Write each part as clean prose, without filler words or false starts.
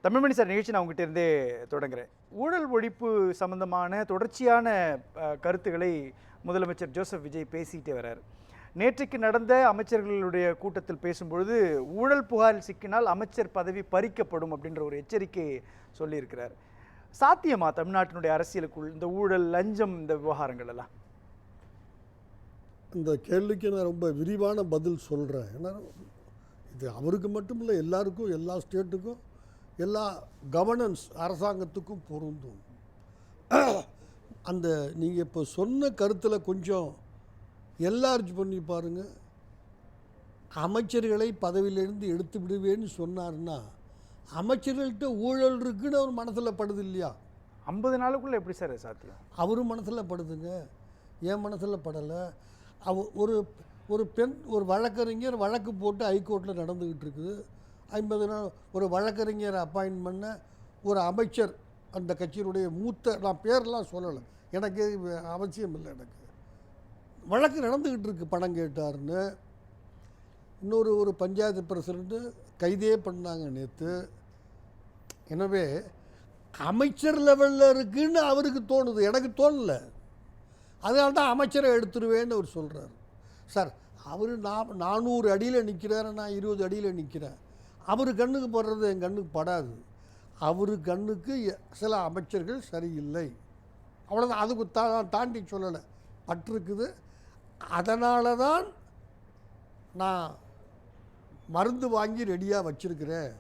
Tamilmani sir, நிகழ்ச்சி நான் உங்ககிட்ட இருந்தே தொடங்குறேன். ஊழல் ஒழிப்பு சம்பந்தமான தொடர்ச்சியான கருத்துக்களை முதலமைச்சர் ஜோசப் விஜய் பேசிக்கிட்டே வர்றார். நேற்றைக்கு நடந்த அமைச்சர்களுடைய கூட்டத்தில் பேசும்பொழுது ஊழல் புகாரில் சிக்கினால் அமைச்சர் பதவி பறிக்கப்படும் அப்படின்ற ஒரு எச்சரிக்கை சொல்லியிருக்கிறார். சாத்தியமா தமிழ்நாட்டினுடைய அரசியலுக்குள் இந்த ஊழல், லஞ்சம், இந்த விவகாரங்கள் எல்லாம்? இந்த கேள்விக்கு நான் ரொம்ப விரிவான பதில் சொல்கிறேன். ஏன்னா இது அவருக்கு மட்டும் இல்லை, எல்லாருக்கும், எல்லா ஸ்டேட்டுக்கும், எல்லா கவர்னன்ஸ் அரசாங்கத்துக்கும் பொருந்தும். அந்த நீங்கள் இப்போ சொன்ன கருத்தில் கொஞ்சம் என்லார்ஜ் பண்ணி பாருங்கள். அமைச்சர்களை பதவியிலேருந்து எடுத்து விடுவேன்னு சொன்னார்னா அமைச்சர்கள்ட்ட ஊழல் இருக்குன்னு அவர் மனசில் படுது இல்லையா? 50 நாளுக்குள்ளே எப்படி சார் சாத்தியம்? அவரும் மனசில் படுதுங்க, என் மனசில் படலை. ஒரு பெண், ஒரு வழக்கறிஞர் வழக்கு போட்டு ஹைகோர்ட்டில் நடந்துக்கிட்டு இருக்குது. 50 நாள் ஒரு வழக்கறிஞரை அப்பாயின்ட் பண்ண ஒரு அமைச்சர், அந்த கட்சியினுடைய மூத்த, நான் பேரெலாம் சொல்லலை, எனக்கு அவசியம் இல்லை, எனக்கு வழக்கு நடந்துக்கிட்டு இருக்கு, பணம் கேட்டார்னு. ஒரு பஞ்சாயத்து பிரசிடண்ட்டு கைதே பண்ணாங்க நேற்று. எனவே அமைச்சர் லெவலில் இருக்குன்னு அவருக்கு தோணுது, எனக்கு தோணலை. அதனால தான் அமைச்சரை எடுத்துருவேன்னு அவர் சொல்கிறார். சார், அவர் 400 அடியில் நிற்கிறாரு, நான் 20 அடியில் நிற்கிறேன். அவர் கண்ணுக்கு படுறது என் கண்ணுக்கு படாது. அவர் கண்ணுக்கு சில அமைச்சர்கள் சரியில்லை, அவ்வளோதான். அதுக்கு தாண்டி சொல்லலை, பட்டிருக்குது. அதனால தான் நான் மருந்து வாங்கி ரெடியாக வச்சுருக்கிறேன்.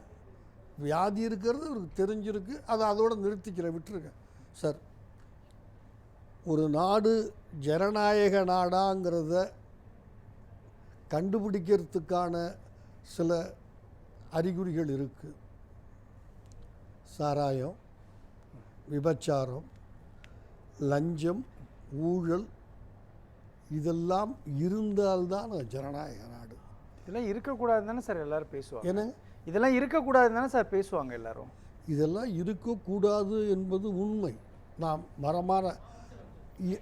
வியாதி இருக்கிறது அவருக்கு தெரிஞ்சிருக்கு, அதை அதோடு நிறுத்திக்கிறேன், விட்டுருக்கேன். சார், ஒரு நாடு ஜனநாயக நாடாங்கிறத கண்டுபிடிக்கிறதுக்கான சில அறிகுறிகள் இருக்குது. சாராயம், விபச்சாரம், லஞ்சம், ஊழல், இதெல்லாம் இருந்தால்தான் ஜனநாயக நாடு. இதெல்லாம் இருக்கக்கூடாது தானே சார் எல்லாரும் பேசுவாங்க? ஏன்னா இதெல்லாம் இருக்கக்கூடாது தானே சார் பேசுவாங்க எல்லாரும்? இதெல்லாம் இருக்கக்கூடாது என்பது உண்மை. நாம் மரமான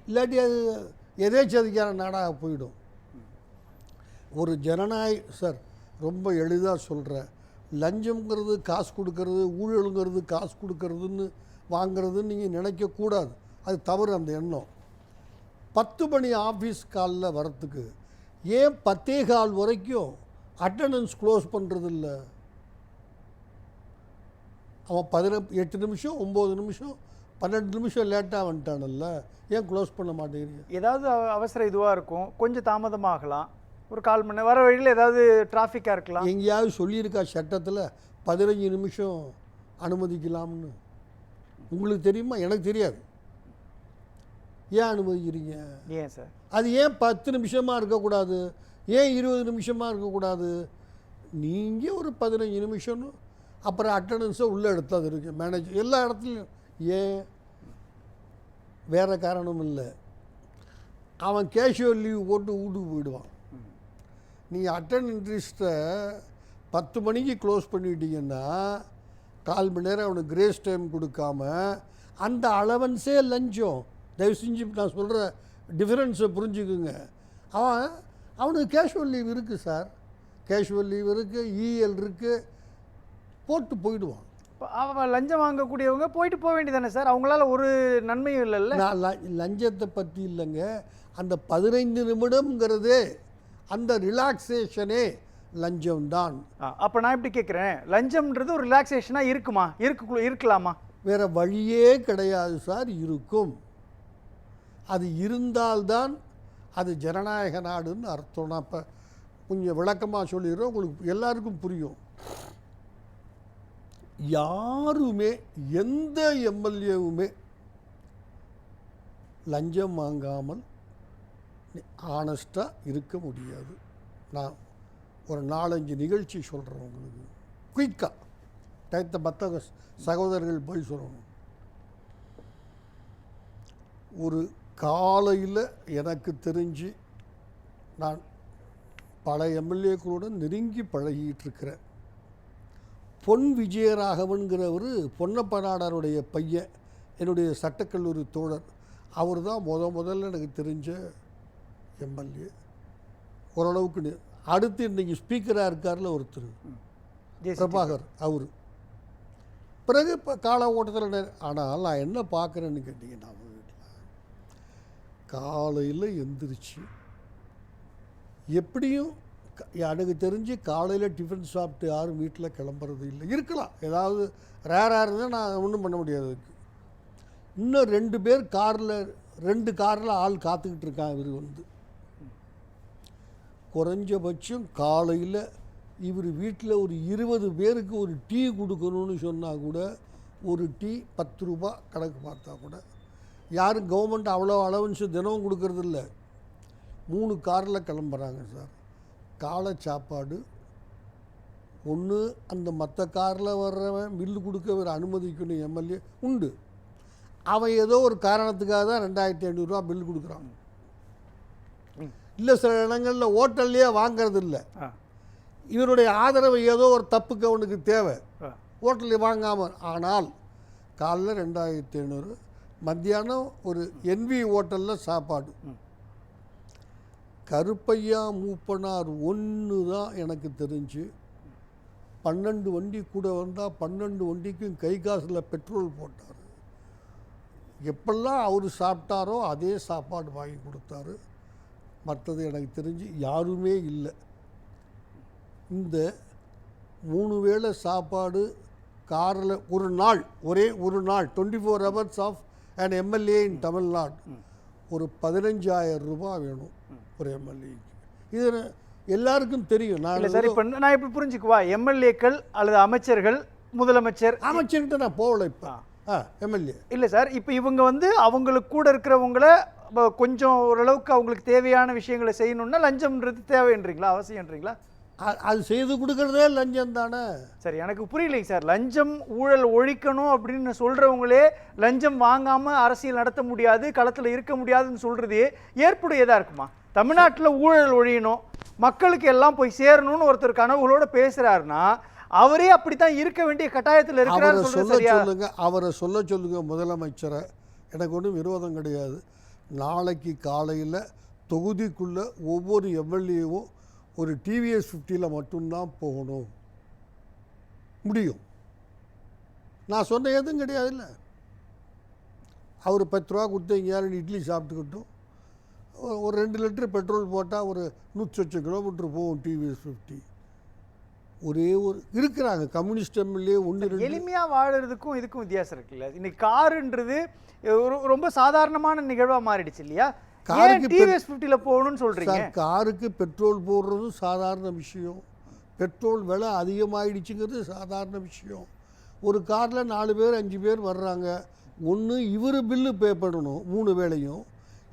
இல்லாட்டி அது எதேச்சதிகார நாடாக போயிடும். ஒரு ஜனநாயக, சார் ரொம்ப எளிதாக சொல்கிறேன், லஞ்சம்ங்கிறது காசு கொடுக்கறது, ஊழலுங்கிறது காசு கொடுக்கறதுன்னு வாங்கிறதுன்னு நீங்கள் நினைக்கக்கூடாது. அது தவறு, அந்த எண்ணம். 10 மணி ஆஃபீஸ் காலில் வரத்துக்கு ஏன் 10:15 வரைக்கும் அட்டண்டன்ஸ் க்ளோஸ் பண்ணுறது இல்லை? அவன் 8 நிமிஷம், 9 நிமிஷம், 12 நிமிஷம் லேட்டாக வந்துட்டானல்ல, ஏன் க்ளோஸ் பண்ண மாட்டேங்கிறீங்க? ஏதாவது அவசர இதுவாக இருக்கும், கொஞ்சம் தாமதமாகலாம், ஒரு 1/4 மணி நேரம், வர வழியில் ஏதாவது டிராஃபிக்காக இருக்கலாம். எங்கேயாவது சொல்லியிருக்கா சட்டத்தில் 15 நிமிஷம் அனுமதிக்கலாம்னு? உங்களுக்கு தெரியுமா? எனக்கு தெரியாது. ஏன் அனுமதிக்கிறீங்க? ஏன் சார்? அது ஏன் 10 நிமிஷமாக இருக்கக்கூடாது? ஏன் 20 நிமிஷமாக இருக்கக்கூடாது? நீங்கள் ஒரு 15 நிமிஷம்னு அப்புறம் அட்டண்டன்ஸை உள்ளே எடுத்தது இருக்குது மேனேஜர் எல்லா இடத்துலையும். ஏன்? வேறு காரணம் இல்லை. அவன் கேஷுவல் லீவ் போட்டு வீட்டுக்கு போயிடுவான். நீங்கள் அட்டண்டன்ஸை 10 மணிக்கு க்ளோஸ் பண்ணிட்டீங்கன்னா 1/4 மணி நேரம் அவனுக்கு கிரேஸ் டைம் கொடுக்காம அந்த அலவன்ஸே லஞ்சம். தயவு செஞ்சு நான் சொல்கிற டிஃப்ரென்ஸை புரிஞ்சுக்குங்க. அவனுக்கு கேஷுவல் லீவ் இருக்குது சார், கேஷுவல் லீவ் இருக்குது, இஎல் இருக்குது, போட்டு போயிடுவான். அவன் லஞ்சம் வாங்கக்கூடியவங்க போயிட்டு போக வேண்டியதானே சார்? அவங்களால ஒரு நன்மையும் இல்லைல்ல. நான் லஞ்சத்தை பற்றி இல்லைங்க, அந்த 15 நிமிடம்ங்கிறதே, அந்த ரிலாக்ஸேஷனே லஞ்சம் தான். அப்போ நான் எப்படி கேட்குறேன், லஞ்சம்ன்றது ஒரு ரிலாக்ஸேஷனாக இருக்குமா? இருக்கலாமா? வேறு வழியே கிடையாது சார். இருக்கும். அது இருந்தால்தான் அது ஜனநாயக நாடுன்னு அர்த்தம். நான் இப்போ கொஞ்சம் விளக்கமாக சொல்லிடுறோம், உங்களுக்கு எல்லாருக்கும் புரியும். யாருமே, எந்த எம்எல்ஏவுமே லஞ்சம் வாங்காமல் ஆனஸ்டாக இருக்க முடியாது. நான் ஒரு 4-5 நிகழ்ச்சி சொல்கிறேன் உங்களுக்கு, குயிக்காக டயத்தை மற்ற சகோதரர்கள் போய் சொல்லணும். ஒரு காலையில் எனக்கு தெரிஞ்சு நான் பல எம்எல்ஏக்களுடன் நெருங்கி பழகிட்டுருக்கிறேன். பொன் விஜயராகவன்கிறவர் பொன்னப்பநாடாருடைய பையன், என்னுடைய சட்டக்கல்லூரி தோழர். அவர் தான் முதல்ல எனக்கு தெரிஞ்ச எம்எல்ஏ. ஓரளவுக்கு அடுத்து இன்றைக்கி ஸ்பீக்கராக இருக்கார்ல ஒருத்தர், பிரபாகர், அவர் பிறகு இப்போ கால ஓட்டத்தில் ஆனால் நான் என்ன பார்க்குறேன்னு கேட்டிங்கன்னா வீட்டில் காலையில் எந்திரிச்சு எப்படியும் எனக்கு தெரிஞ்சு காலையில் டிஃபன் சாப்பிட்டு யாரும் வீட்டில் கிளம்புறது இல்லை. இருக்கலாம், ஏதாவது ரேராக இருந்தால் நான் ஒன்றும் பண்ண முடியாது. இன்னும் 2 பேர் ரெண்டு காரில் ஆள் காத்துக்கிட்டு இருக்காங்க. இவர் வந்து குறைஞ்சபட்சம் காலையில் இவர் வீட்டில் ஒரு 20 பேருக்கு ஒரு டீ கொடுக்கணும்னு சொன்னால் கூட ஒரு டீ 10 ரூபா கணக்கு பார்த்தா கூட யாரும் கவர்மெண்ட் அவ்வளோ அலவன்ஸு தினமும் கொடுக்கறதில்ல. 3 காரில் கிளம்புறாங்க சார். காலை சாப்பாடு ஒன்று அந்த மற்ற காரில் வர்றவன் பில்லு கொடுக்க ஒரு அனுமதிக்கணும் எம்எல்ஏ உண்டு. அவன் ஏதோ ஒரு காரணத்துக்காக தான் 2500 பில்லு கொடுக்குறான். இல்லை சில இடங்களில் ஹோட்டல்லையே வாங்கிறது இல்லை. இவருடைய ஆதரவு ஏதோ ஒரு தப்புக்கு அவனுக்கு தேவை, ஹோட்டலில் வாங்காமல். ஆனால் காலைல 2500, மத்தியானம் ஒரு என்வி ஹோட்டலில் சாப்பாடு. கருப்பையா மூப்பனார் ஒன்று தான் எனக்கு தெரிஞ்சு 12 வண்டி கூட வந்தால் 12 வண்டிக்கும் கை காசில் பெட்ரோல் போட்டார். எப்பெல்லாம் அவர் சாப்பிட்டாரோ அதே சாப்பாடு வாங்கி கொடுத்தாரு. மற்றது எனக்கு தெரிஞ்சு யாருமே இல்லை. இந்த 3 வேளை சாப்பாடு காரில் ஒரு நாள், ஒரே ஒரு நாள் 24 hours ஆஃப் அண்ட் எம்எல்ஏ இன் தமிழ்நாடு ஒரு 15,000 ரூபாய் வேணும் ஒரு எம்எல்ஏக்கு. இது எல்லாருக்கும் தெரியும். நான் இப்படி புரிஞ்சுக்குவா, எம்எல்ஏக்கள் அல்லது அமைச்சர்கள், அமைச்சர்கிட்ட நான் போகல. இப்போ எம்எல்ஏ இல்லை சார். இப்போ இவங்க வந்து அவங்களுக்கு கூட இருக்கிறவங்கள கொஞ்சம் ஓரளவுக்கு அவங்களுக்கு தேவையான விஷயங்களை செய்யணும்னா லஞ்சம்ன்றது தேவைன்றீங்களா, அவசியம்ன்றீங்களா? அது செய்து கொடுக்கறதே லஞ்சம் தானே. சரி, எனக்கு புரியலைங்க சார். லஞ்சம் ஊழல் ஒழிக்கணும் அப்படின்னு சொல்கிறவங்களே லஞ்சம் வாங்காமல் அரசியல் நடத்த முடியாது, களத்தில் இருக்க முடியாதுன்னு சொல்கிறதே ஏற்புடையதாக இருக்குமா? தமிழ்நாட்டில் ஊழல் ஒழியணும், மக்களுக்கு எல்லாம் போய் சேரணும்னு ஒருத்தர் கனவுகளோடு பேசுகிறாருன்னா அவரே அப்படித்தான் இருக்க வேண்டிய கட்டாயத்தில் இருக்கிறார். சொல்லுங்க, அவரை சொல்ல சொல்லுங்க முதலமைச்சரை. எனக்கு ஒன்றும் விரோதம் கிடையாது. நாளைக்கு காலையில் தொகுதிக்குள்ளே ஒவ்வொரு எம்எல்ஏவும் ஒரு டிவிஎஸ் 50 மட்டும்தான் போகணும் முடியும். நான் சொன்ன எதுவும் கிடையாது. இல்லை, அவர் 10 ரூபா கொடுத்து எங்கேயாரும் இட்லி சாப்பிட்டுக்கிட்டும் ஒரு 2 லிட்டர் பெட்ரோல் போட்டால் ஒரு 108 கிலோமீட்டர் போகும் டிவிஎஸ் 50. ஒரே ஒரு இருக்கிறாங்க கம்யூனிஸ்ட் எம்எல்ஏ 1-2. எளிமையாக வாழறதுக்கும் இதுக்கும் வித்தியாசம் இருக்குல்ல. இன்னைக்கு காருன்றது ரொம்ப சாதாரணமான நிகழ்வாக மாறிடுச்சு இல்லையா? காருக்கு டிவிஎஸ் 50 போகணும்னு சொல்கிறீங்க. காருக்கு பெட்ரோல் போடுறதும் சாதாரண விஷயம். பெட்ரோல் விலை அதிகமாகிடுச்சுங்கிறது சாதாரண விஷயம். ஒரு காரில் 4 பேர் 5 பேர் வர்றாங்க. ஒன்று இவர் பில்லு பே பண்ணணும் 3 வேளையும்,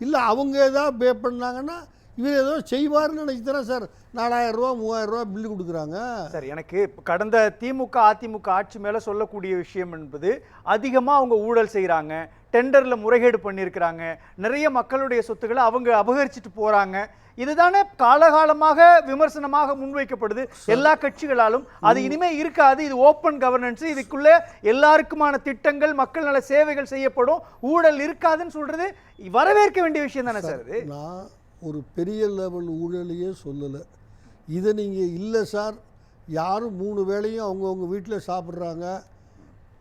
இல்லை அவங்க ஏதாவது பே பண்ணாங்கன்னா இவர் ஏதோ செய்வார்னு நினைச்சு தானே சார் 4000 ரூபா 3000 ரூபா பில்லு கொடுக்குறாங்க. சார், எனக்கு கடந்த திமுக அதிமுக ஆட்சி மேலே சொல்லக்கூடிய விஷயம் என்பது அதிகமாக அவங்க ஊழல் செய்கிறாங்க, டெண்டரில் முறைகேடு பண்ணியிருக்கிறாங்க, நிறைய மக்களுடைய சொத்துக்களை அவங்க அபகரிச்சுட்டு போகிறாங்க. இதுதானே காலகாலமாக விமர்சனமாக முன்வைக்கப்படுது எல்லா கட்சிகளாலும். அது இனிமே இருக்காது, இது ஓப்பன் கவர்னன்ஸ், இதுக்குள்ளே எல்லாருக்குமான திட்டங்கள் மக்கள் நல சேவைகள் செய்யப்படும், ஊழல் இருக்காதுன்னு சொல்றது வரவேற்க வேண்டிய விஷயம் தானே சார்? இது நான் ஒரு பெரிய லெவல் ஊழலையே சொல்லலை. இதை நீங்கள் இல்லை சார், யாரும் 3 வேளையும் அவங்கவுங்க வீட்டில் சாப்பிட்றாங்க,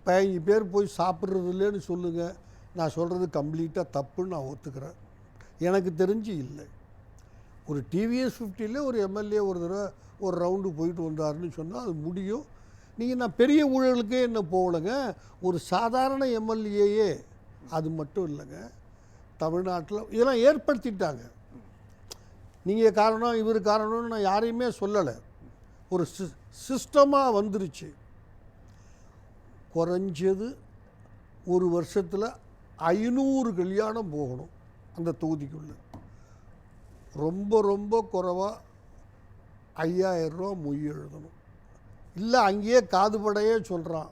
15 பேர் போய் சாப்பிட்றது இல்லைன்னு சொல்லுங்கள். நான் சொல்கிறது கம்ப்ளீட்டாக தப்புன்னு நான் ஒத்துக்கிறேன். எனக்கு தெரிஞ்சு இல்லை. ஒரு டிவிஎஸ் 50 ஒரு எம்எல்ஏ ஒரு தடவை ஒரு ரவுண்டு போயிட்டு வந்தாருன்னு சொன்னால் அது முடியும். நீங்கள் நான் பெரிய ஊழலுக்கே என்ன போகலைங்க, ஒரு சாதாரண எம்எல்ஏயே அது மட்டும் இல்லைங்க. தமிழ்நாட்டில் இதெல்லாம் ஏற்படுத்திட்டாங்க. நீங்கள் காரணம் இவர் காரணம்னு நான் யாரையுமே சொல்லலை. ஒரு சிஸ்டமாக வந்துருச்சு. குறைஞ்சது ஒரு வருஷத்தில் 500 கல்யாணம் போகணும் அந்த தொகுதிக்குள்ளே. ரொம்ப ரொம்ப குறைவாக 5000 ரூபா மொய் எழுதணும். இல்லை அங்கேயே காதுபடையே சொல்கிறான்,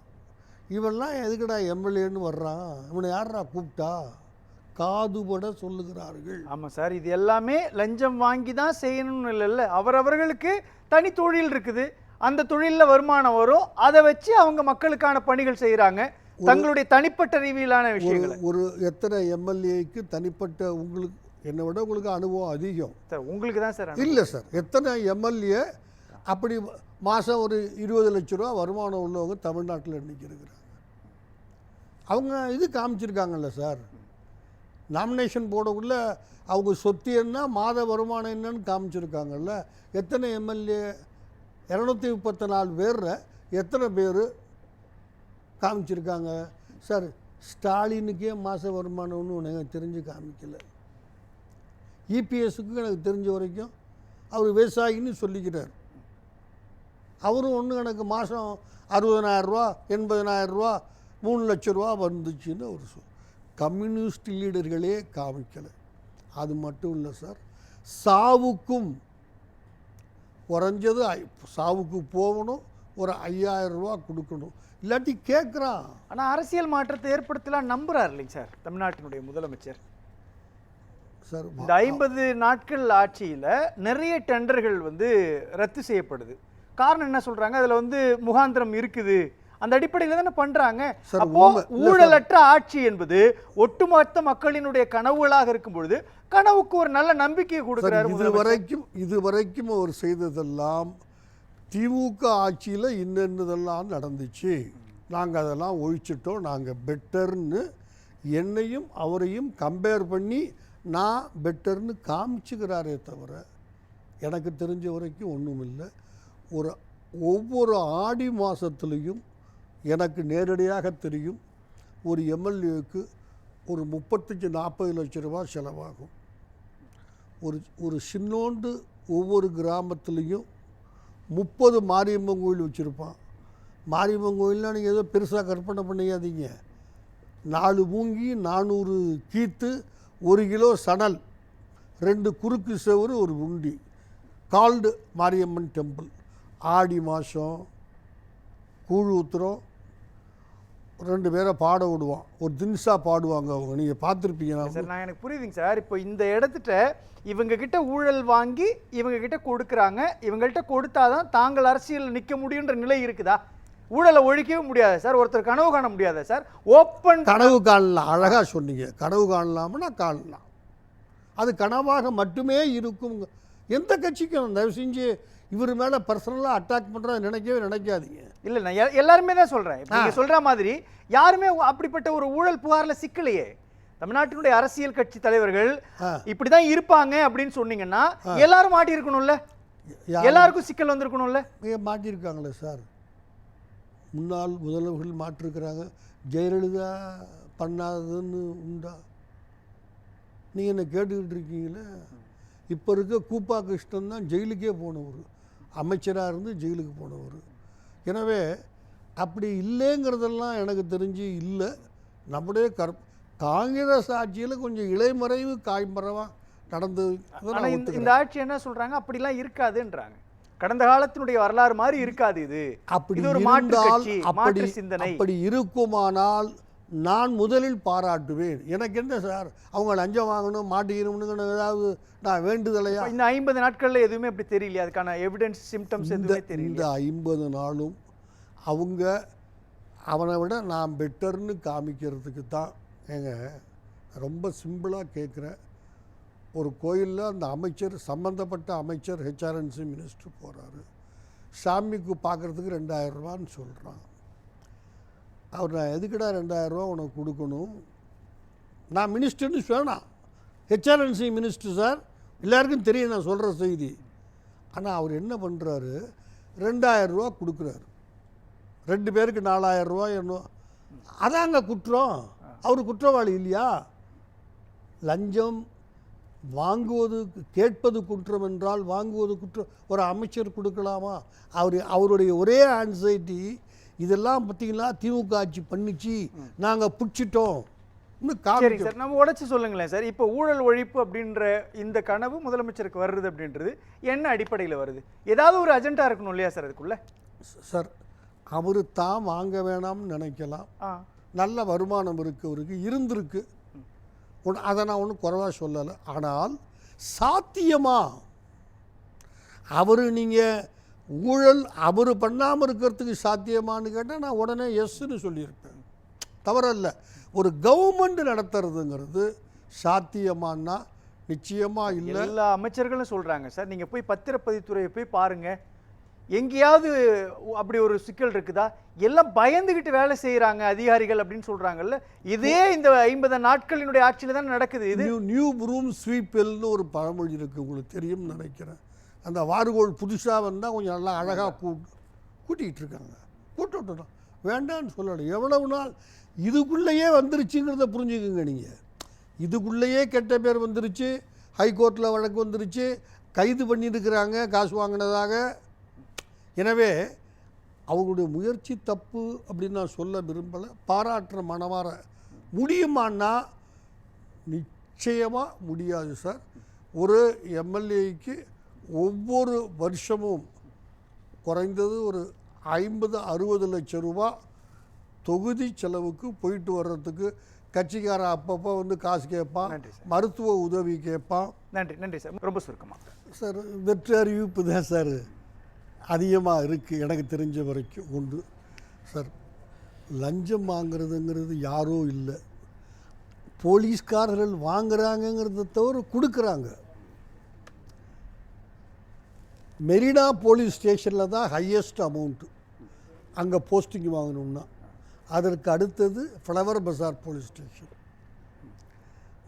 இவன்லாம் எதுக்குடா எம்எல்ஏன்னு வர்றான், இவனை யாரா கூப்பிட்டா, காதுபட சொல்லுகிறார்கள். ஆமாம் சார், இது எல்லாமே லஞ்சம் வாங்கி தான் செய்யணும்னு இல்லைல்ல. அவரவர்களுக்கு தனி தொழில் இருக்குது, அந்த தொழிலில் வருமானம் வரும், அதை வச்சு அவங்க மக்களுக்கான பணிகள் செய்கிறாங்க, தங்களுடைய தனிப்பட்ட ரீதியிலான விஷயங்கள். ஒரு எத்தனை எம்எல்ஏக்கு தனிப்பட்ட, உங்களுக்கு என்னை விட உங்களுக்கு அனுபவம் அதிகம் சார். உங்களுக்கு தான் சார். இல்லை சார், எத்தனை எம்எல்ஏ அப்படி மாதம் ஒரு 20 லட்ச ரூபா வருமானம் உள்ளவங்க தமிழ்நாட்டில் இன்றைக்கி இருக்கிறாங்க. அவங்க இது காமிச்சிருக்காங்கல்ல சார், நாமினேஷன் போடக்குள்ள அவங்க சொத்து என்ன மாத வருமானம் என்னன்னு காமிச்சிருக்காங்கல்ல. எத்தனை எம்எல்ஏ 234 பேரில் எத்தனை பேர் காமிச்சிருக்காங்க சார். ஸ்டாலினுக்கே மாத வருமானம்னு எனக்கு தெரிஞ்சு காமிக்கல. இபிஎஸ்க்கு எனக்கு தெரிஞ்ச வரைக்கும் அவர் விவசாயின்னு சொல்லிக்கிறார். அவரும் ஒன்று எனக்கு மாதம் 60,000 ரூபா 80,000 ரூபா 3 லட்ச ரூபா வந்துச்சுன்னு அவர் கம்யூனிஸ்ட் லீடர்களே காமிக்கலை. அது மட்டும் இல்லை சார், சாவுக்கும் குறைஞ்சது சாவுக்கு போகணும், ஒரு 5,000 ரூபா கொடுக்கணும், இல்லாட்டி கேட்குறான். ஆனால் அரசியல் மாற்றத்தை ஏற்படுத்தலாம் நம்புறாரு இல்லைங்க சார் தமிழ்நாட்டினுடைய முதலமைச்சர் சார். இந்த 50 நாட்கள் ஆட்சியில் நிறைய டெண்டர்கள் ரத்து செய்யப்படுது. காரணம் என்ன சொல்றாங்க? அதில் முகாந்திரம் இருக்குது, அந்த அடிப்படையில் தானே பண்றாங்க. அப்போ ஊழலற்ற ஆட்சி என்பது ஒட்டுமொத்த மக்களினுடைய கனவுகளாக இருக்கும் பொழுது கனவுக்கு ஒரு நல்ல நம்பிக்கையை கொடுக்கிறார். இதுவரைக்கும் அவர் செய்ததெல்லாம் திமுக ஆட்சியில் இன்னதெல்லாம் நடந்துச்சு, நாங்கள் அதெல்லாம் ஒழிச்சிட்டோம், நாங்கள் பெட்டர்னு என்னையும் அவரையும் கம்பேர் பண்ணி நான் பெட்டர்னு காமிச்சுக்கிறாரே தவிர எனக்கு தெரிஞ்ச வரைக்கும் ஒன்றும் இல்லை. ஒவ்வொரு ஆடி மாதத்துலேயும் எனக்கு நேரடியாக தெரியும் ஒரு எம்எல்ஏவுக்கு ஒரு 35-40 லட்ச ரூபா செலவாகும். ஒரு சின்னோண்டு ஒவ்வொரு கிராமத்துலேயும் 30 மாரியம்மன் கோயில் வச்சுருப்பான். மாரியம்மன் கோயில்னால் நீங்கள் ஏதோ பெருசாக கற்பனை பண்ணியாதீங்க. 4 மூங்கி 400 கீத்து 1 கிலோ சணல் 2 குறுக்கு செவரு ஒரு உண்டி கால்டு மாரியம்மன் டெம்பிள். ஆடி மாதம் கூழ் ஊத்துறோம், 2 பேரை பாட விடுவான், ஒரு தின்சா பாடுவாங்க அவங்க, நீங்கள் பார்த்துருப்பீங்க சார். நான் எனக்கு புரியுதுங்க சார். இப்போ இந்த இடத்துட்ட இவங்க கிட்ட ஊழல் வாங்கி இவங்க கிட்ட கொடுக்குறாங்க, இவங்கள்ட்ட கொடுத்தாதான் தாங்கள் அரசியல் நிற்க முடியுன்ற நிலை இருக்குதா? ஊழலை ஒழிக்கவே முடியாது சார், ஒருத்தர் கனவு காண முடியாதா சார்? ஓப்பன் கனவு காணலாம், அழகாக சொன்னீங்க. கனவு காணலாம்னா காணலாம், அது கனவாக மட்டுமே இருக்கும். எந்த கட்சிக்கும் தயவு செஞ்சு இவர் மேலே பர்சனலாக அட்டாக் பண்ணுறத நினைக்காதீங்க. இல்லை, நான் எல்லாருமே தான் சொல்கிறேன். நீங்கள் சொல்கிற மாதிரி யாருமே அப்படிப்பட்ட ஒரு ஊழல் புகாரில் சிக்கலையே. தமிழ்நாட்டினுடைய அரசியல் கட்சி தலைவர்கள் இப்படி தான் இருப்பாங்க அப்படின்னு சொன்னீங்கன்னா எல்லாரும் மாட்டி இருக்கணும்ல, எல்லாருக்கும் சிக்கல் வந்திருக்கணும்ல. மாட்டியிருக்காங்களே சார், முன்னாள் முதல்வர்கள் மாற்றிருக்கிறாங்க. ஜெயலலிதா பண்ணாததுன்னு உண்டா? நீங்கள் என்ன கேட்டுக்கிட்டு இருக்கீங்களே. இப்போ இருக்க கூப்பா கிருஷ்ணன் தான் ஜெயிலுக்கே போனவர், அமைச்சராக இருந்து ஜெயிலுக்கு போனவர். எனவே அப்படி இல்லைங்கிறதெல்லாம் எனக்கு தெரிஞ்சு இல்லை. நம்முடைய காங்கிரஸ் ஆட்சியில் கொஞ்சம் இளைமறைவு காய்மறைவாக நடந்தது. இந்த ஆட்சி என்ன சொல்கிறாங்க, அப்படிலாம் இருக்காதுன்றாங்க. கடந்த காலத்தினுடைய வரலாறு மாதிரி இருக்காது இது. அப்படி அப்படி இருக்குமானால் நான் முதலில் பாராட்டுவேன். எனக்கு என்ன சார், அவங்க லஞ்சம் வாங்கணும் மாட்டிக்கணும்னு ஏதாவது நான் வேண்டுதலையா? இந்த 50 நாட்களில் எதுவுமே அப்படி தெரியல, அதுக்கான எவிடன்ஸ் சிம்டம்ஸ் எதுவுமே தெரியல. இந்த 50 நாளும் அவங்க அவனை விட நான் பெட்டர்னு காமிக்கிறதுக்கு தான். ஏங்க ரொம்ப சிம்பிளாக கேட்குறேன், ஒரு கோயிலில் அந்த அமைச்சர் சம்மந்தப்பட்ட அமைச்சர் ஹெச்ஆர்என்சி மினிஸ்டர் போகிறாரு, சாமிக்கு பார்க்குறதுக்கு 2000 ரூபான்னு சொல்கிறான். அவர் நான் எதுக்குடா 2000 ரூபா உனக்கு கொடுக்கணும், நான் மினிஸ்டர்னு வேணாம், ஹெச்ஆர்என்சி மினிஸ்டர் சார், எல்லாருக்கும் தெரியும் நான் சொல்கிற செய்தி. ஆனால் அவர் என்ன பண்ணுறாரு, 2000 ரூபா கொடுக்குறாரு, 2 பேருக்கு 4000 ரூபா என்ன, அதாங்க குற்றம். அவர் குற்றவாளி இல்லையா? லஞ்சம் வாங்குவது கேட்பது குற்றம் என்றால் வாங்குவது குற்றம். ஒரு அமைச்சர் கொடுக்கலாமா? அவருடைய ஒரே ஆன்சைட்டி இதெல்லாம் பார்த்தீங்களா திமுக ஆட்சி பண்ணிச்சு, நாங்கள் பிடிச்சிட்டோம். சரி சார், நம்ம உடைச்சு சொல்லுங்களேன் சார். இப்போ ஊழல் ஒழிப்பு அப்படின்ற இந்த கனவு முதலமைச்சருக்கு வருது அப்படின்றது என்ன அடிப்படையில் வருது? ஏதாவது ஒரு அஜெண்டா இருக்கணும் இல்லையா சார் அதுக்குள்ள? சார் அவர் தான் வாங்க வேணாம்னு நினைக்கலாம், நல்ல வருமானம் இருக்கு இருந்திருக்கு, அதை நான் ஒன்றும் குறைவாக சொல்லலை. ஆனால் சாத்தியமா அவர் நீங்கள் ஊழல் அவர் பண்ணாமல் இருக்கிறதுக்கு சாத்தியமானு கேட்டால் நான் உடனே எஸ்ன்னு சொல்லியிருப்பேன், தவறல்ல. ஒரு கவர்மெண்ட் நடத்துறதுங்கிறது சாத்தியமானா நிச்சயமாக இல்லை. எல்லா அமைச்சர்களும் சொல்கிறாங்க சார், நீங்கள் போய் பத்திரப்பதிவுத்துறையை போய் பாருங்கள், எங்கேயாவது அப்படி ஒரு சிக்கல் இருக்குதா? எல்லாம் பயந்துகிட்டு வேலை செய்யறாங்க அதிகாரிகள் அப்படின்னு சொல்றாங்கல்ல. இதே இந்த 50 நாட்களினுடைய ஆட்சியில தான் நடக்குது. இது நியூ ப்ரூம் ஸ்வீப்பெல்னு ஒரு பழமொழி இருக்குது, உங்களுக்கு தெரியும்னு நினைக்கிறேன். அந்த வார்கோல் புதுசாக வந்தால் கொஞ்சம் நல்லா அழகாக கூட்டிகிட்டு இருக்காங்க. கூட்டட்டும், வேண்டான்னு சொல்லலை. எவ்வளவு நாள் இதுக்குள்ளேயே வந்துருச்சுங்கிறத புரிஞ்சுக்குங்க நீங்கள். இதுக்குள்ளேயே கெட்ட பேர் வந்துருச்சு, ஹைகோர்ட்டில் வழக்கு வந்துருச்சு, கைது பண்ணியிருக்கிறாங்க காசு வாங்கினதாக. எனவே அவங்களுடைய முயற்சி தப்பு அப்படின்னு நான் சொல்ல விரும்பலை, பாராட்டுற மனமாற. முடியுமான்னா நிச்சயமாக முடியாது சார். ஒரு எம்எல்ஏக்கு ஒவ்வொரு வருஷமும் குறைந்தது ஒரு 50-60 லட்சம் ரூபா தொகுதி செலவுக்கு போயிட்டு வர்றதுக்கு கட்சிக்கார அப்பப்போ வந்து காசு கேட்பான், மருத்துவ உதவி கேட்பான். நன்றி நன்றி சார். ரொம்ப சுருக்கமாக சார், வெற்றி அறிவிப்பு தான் சார் அதிகமாக இருக்குது எனக்கு தெரிஞ்ச வரைக்கும் உண்டு சார். லஞ்சம் வாங்கிறதுங்கிறது யாரோ இல்லை, போலீஸ்காரர்கள் வாங்குறாங்கங்கிறத தவிர கொடுக்குறாங்க. மெரினா போலீஸ் ஸ்டேஷனில் தான் ஹையஸ்ட் அமௌண்ட்டு அங்கே போஸ்டிங் வாங்கணுன்னா. அதற்கு அடுத்தது ஃப்ளவர் பஜார் போலீஸ் ஸ்டேஷன்.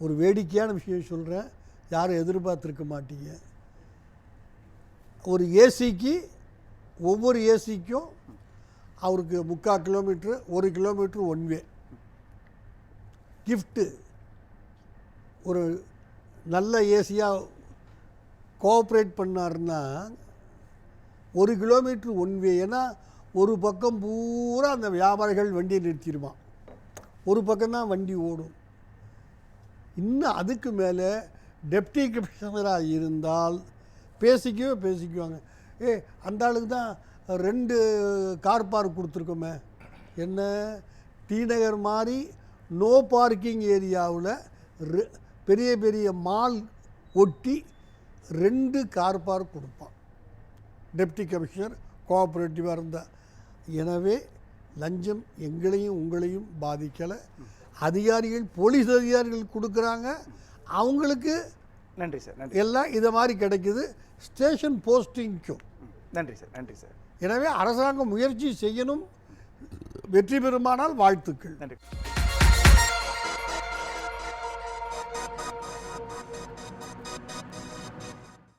ஒரு வேடிக்கையான விஷயம் சொல்கிறேன், யாரும் எதிர்பார்த்துருக்க மாட்டீங்க. ஒரு ஏசிக்கு, ஒவ்வொரு ஏசிக்கும் அவருக்கு 3/4 kilometre 1 kilometre one way gift. ஒரு நல்ல ஏசியாக கோஆப்ரேட் பண்ணாருன்னா 1 கிலோமீட்ரு ஒன் வே. ஏன்னா ஒரு பக்கம் பூரா அந்த வியாபாரிகள் வண்டியை நிறுத்திடுவான், ஒரு பக்கம்தான் வண்டி ஓடும். இன்னும் அதுக்கு மேலே டெப்டி கமிஷனராக இருந்தால் பேசிக்குவாங்க. அந்த ஆளுக்கு தான் 2 கார் பார்க் கொடுத்துருக்கோமே, என்ன டி நகர் மாதிரி நோ பார்க்கிங் ஏரியாவில் பெரிய பெரிய மால் ஒட்டி 2 கார் பார்க் கொடுப்பான் டெப்டி கமிஷனர் கோஆப்ரேட்டிவாக இருந்தால். எனவே லஞ்சம் எங்களையும் உங்களையும் பாதிக்கலை. அதிகாரிகள், போலீஸ் அதிகாரிகள் கொடுக்குறாங்க, அவங்களுக்கு நன்றி சார். நன்றி. எல்லாம் இதை மாதிரி கிடைக்குது ஸ்டேஷன் போஸ்டிங்க்கும். நன்றி சார். நன்றி சார். எனவே அரசாங்கம் முயற்சி செய்யணும், வெற்றி பெறுமானால் வாழ்த்துக்கள். நன்றி.